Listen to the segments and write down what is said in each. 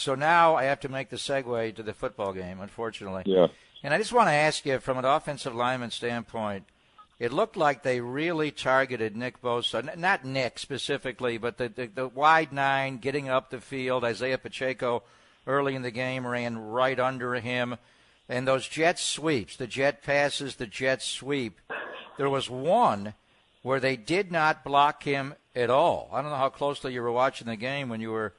So now I have to make the segue to the football game, unfortunately. Yeah. And I just want to ask you, from an offensive lineman standpoint, it looked like they really targeted Nick Bosa, not Nick specifically, but the wide nine getting up the field. Isaiah Pacheco early in the game ran right under him. And those jet sweeps, the jet passes, the jet sweep, there was one where they did not block him at all. I don't know how closely you were watching the game when you were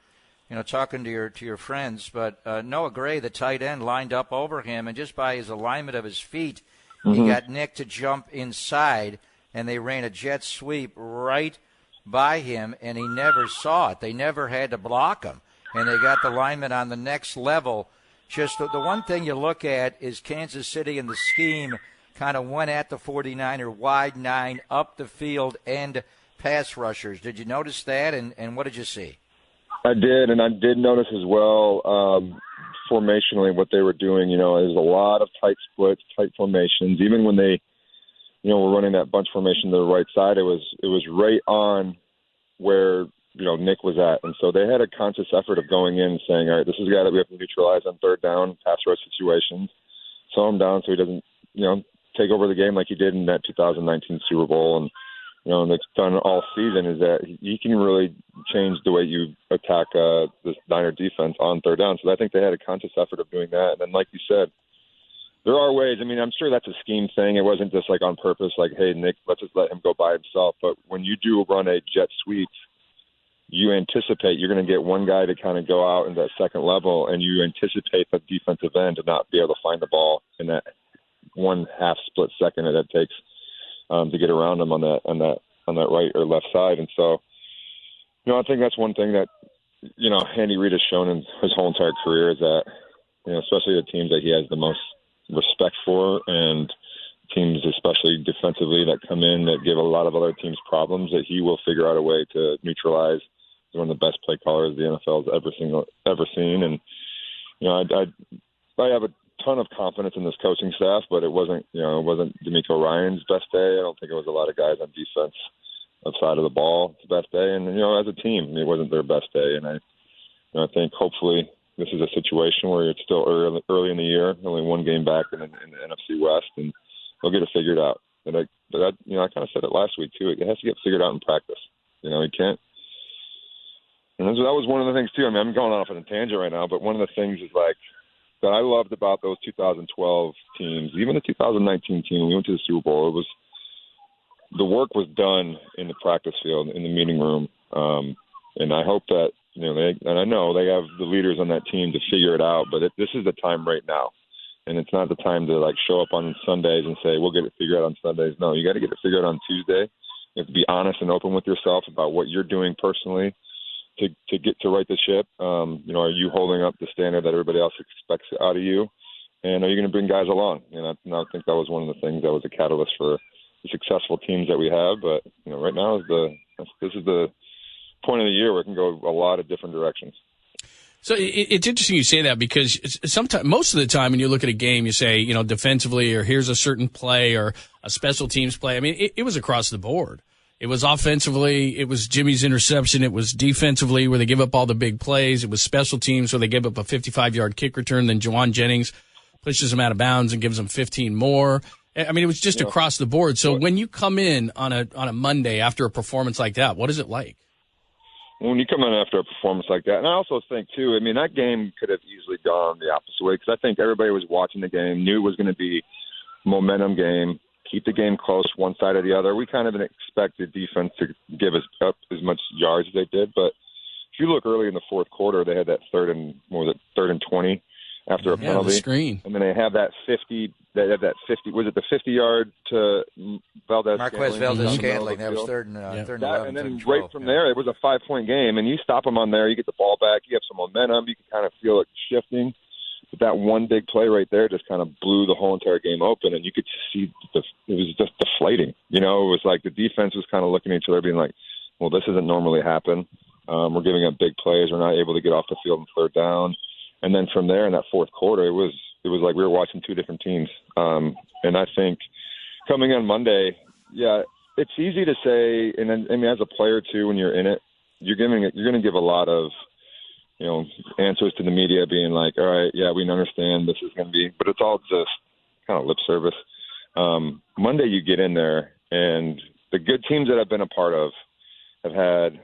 talking to your friends, but Noah Gray, the tight end, lined up over him, and just by his alignment of his feet, he got Nick to jump inside, and they ran a jet sweep right by him, and he never saw it. They never had to block him, and they got the lineman on the next level. Just the one thing you look at is Kansas City and the scheme kind of went at the 49er wide nine, up the field, and pass rushers. Did you notice that, and what did you see? I did, and I did notice as well formationally what they were doing. There's a lot of tight splits, tight formations. Even when they, were running that bunch formation to the right side, it was right on where Nick was at, and so they had a conscious effort of going in and saying, all right, this is a guy that we have to neutralize on third down, pass rush situations, slow him down so he doesn't, take over the game like he did in that 2019 Super Bowl, and that's done all season, is that he can really change the way you attack this Niner defense on third down. So I think they had a conscious effort of doing that. And then, like you said, there are ways. I mean, I'm sure that's a scheme thing. It wasn't just like on purpose, like, hey, Nick, let's just let him go by himself. But when you do run a jet sweep, you anticipate you're going to get one guy to kind of go out in that second level, and you anticipate the defensive end to not be able to find the ball in that 1/2 split second that it takes to get around him on that right or left side. And so, I think that's one thing that, Andy Reid has shown in his whole entire career is that, especially the teams that he has the most respect for, and teams, especially defensively, that come in that give a lot of other teams problems, that he will figure out a way to neutralize. He's one of the best play callers the NFL has ever seen. And, I have a ton of confidence in this coaching staff, but it wasn't DeMeco Ryan's best day. I don't think it was a lot of guys on defense outside of the ball the best day. And, as a team, it wasn't their best day. And I think hopefully this is a situation where it's still early in the year, only one game back in the NFC West, and they'll get it figured out. And I kind of said it last week too. It has to get figured out in practice. You can't. And that was one of the things too. I mean, I'm going off on a tangent right now, but one of the things is like, that I loved about those 2012 teams, even the 2019 team, when we went to the Super Bowl, it was the work was done in the practice field, in the meeting room. And I hope that, and I know they have the leaders on that team to figure it out, but this is the time right now. And it's not the time to like show up on Sundays and say, we'll get it figured out on Sundays. No, you got to get it figured out on Tuesday. You have to be honest and open with yourself about what you're doing personally to get to right the ship. Are you holding up the standard that everybody else expects out of you? And are you going to bring guys along? And I think that was one of the things that was a catalyst for the successful teams that we have. But, right now this is the point of the year where it can go a lot of different directions. So it's interesting you say that, because sometimes, most of the time when you look at a game, you say, defensively, or here's a certain play or a special teams play. I mean, it was across the board. It was offensively, it was Jimmy's interception. It was defensively, where they give up all the big plays. It was special teams, where they give up a 55-yard kick return. Then Juwan Jennings pushes them out of bounds and gives them 15 more. I mean, it was just across the board. So when you come in on a Monday after a performance like that, what is it like? When you come in after a performance like that, and I also think, too, I mean, that game could have easily gone the opposite way, because I think everybody was watching the game, knew it was going to be a momentum game, keep the game close one side or the other. We kind of expected defense to give us up as much yards as they did, but if you look early in the fourth quarter, they had that third and 20 after a penalty. The screen. And then they have that 50, was it the 50-yard to Valdez? Marquez Valdez-Scantling, that was third and 11. And then right from there, it was a 5-point game, and you stop them on there, you get the ball back, you have some momentum, you can kind of feel it shifting. But that one big play right there just kind of blew the whole entire game open, and you could see it was just deflating. It was like the defense was kind of looking at each other being like, well, this doesn't normally happen. We're giving up big plays. We're not able to get off the field in third down. And then from there in that fourth quarter, it was like we were watching two different teams. And I think coming on Monday, it's easy to say, and then, I mean, as a player too, when you're in it, you're going to give a lot of, answers to the media being like, all right, yeah, we understand this is going to be, but it's all just kind of lip service. Monday you get in there, and the good teams that I've been a part of have had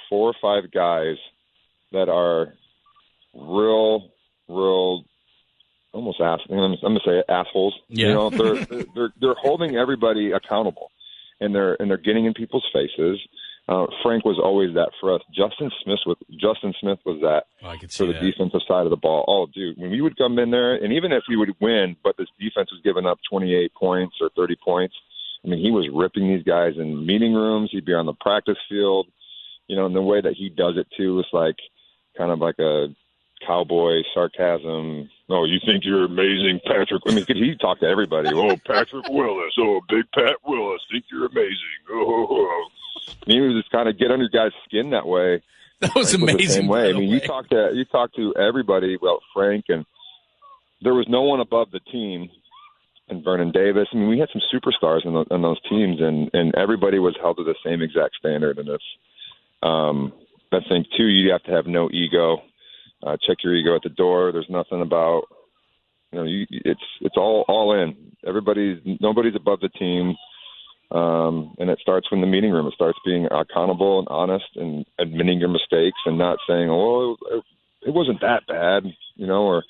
4 or 5 guys that are real, almost I'm going to say assholes. Yeah. They're holding everybody accountable, and they're getting in people's faces. Frank was always that for us. Justin Smith was that for the defensive side of the ball. Oh, dude, when we would come in there, and even if we would win, but this defense was giving up 28 points or 30 points, I mean, he was ripping these guys in meeting rooms. He'd be on the practice field, and the way that he does it too is like kind of like a cowboy sarcasm. Oh, you think you're amazing, Patrick? I mean, he talked to everybody. Oh, Patrick Willis. Oh, Big Pat Willis. Think you're amazing. Oh. And he was just kind of get under guys' skin that way. That was amazing. The same way. I mean, you talk to everybody about Frank, and there was no one above the team. And Vernon Davis. I mean, we had some superstars in those teams, and everybody was held to the same exact standard. And it's, I think too, you have to have no ego. Check your ego at the door. There's nothing about, it's all in. Nobody's above the team. And it starts from the meeting room. It starts being accountable and honest and admitting your mistakes and not saying, oh, it wasn't that bad, or,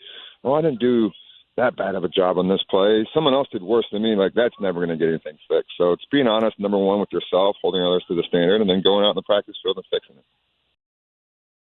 oh, I didn't do that bad of a job on this play. Someone else did worse than me. Like, that's never going to get anything fixed. So it's being honest, number one, with yourself, holding others to the standard, and then going out in the practice field and fixing it.